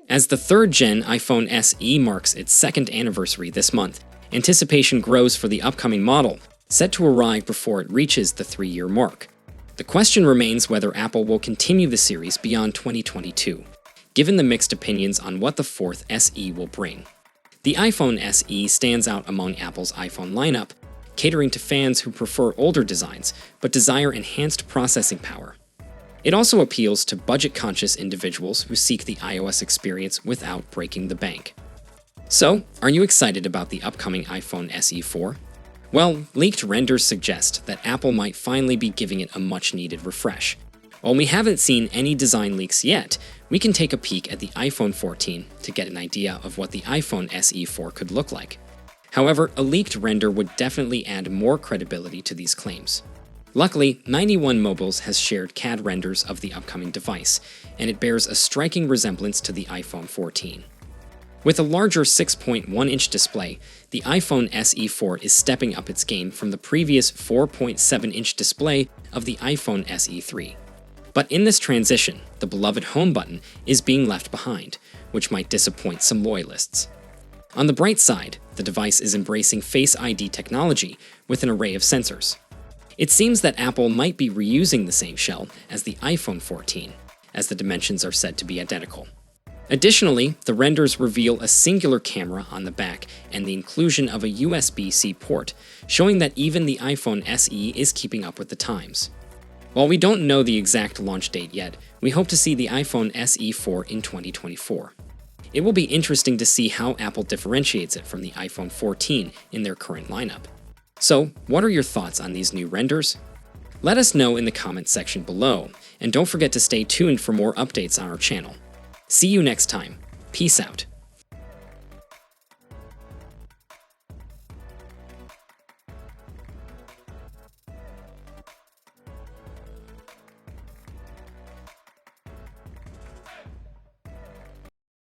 As the third-gen iPhone SE marks its second anniversary this month, anticipation grows for the upcoming model, set to arrive before it reaches the 3-year mark. The question remains whether Apple will continue the series beyond 2022, given the mixed opinions on what the fourth SE will bring. The iPhone SE stands out among Apple's iPhone lineup, catering to fans who prefer older designs but desire enhanced processing power. It also appeals to budget-conscious individuals who seek the iOS experience without breaking the bank. So, are you excited about the upcoming iPhone SE 4? Well, leaked renders suggest that Apple might finally be giving it a much-needed refresh. While we haven't seen any design leaks yet, we can take a peek at the iPhone 14 to get an idea of what the iPhone SE 4 could look like. However, a leaked render would definitely add more credibility to these claims. Luckily, 91 Mobiles has shared CAD renders of the upcoming device, and it bears a striking resemblance to the iPhone 14. With a larger 6.1-inch display, the iPhone SE 4 is stepping up its game from the previous 4.7-inch display of the iPhone SE 3. But in this transition, the beloved Home button is being left behind, which might disappoint some loyalists. On the bright side, the device is embracing Face ID technology with an array of sensors. It seems that Apple might be reusing the same shell as the iPhone 14, as the dimensions are said to be identical. Additionally, the renders reveal a singular camera on the back and the inclusion of a USB-C port, showing that even the iPhone SE is keeping up with the times. While we don't know the exact launch date yet, we hope to see the iPhone SE 4 in 2024. It will be interesting to see how Apple differentiates it from the iPhone 14 in their current lineup. So, what are your thoughts on these new renders? Let us know in the comments section below, and don't forget to stay tuned for more updates on our channel. See you next time. Peace out.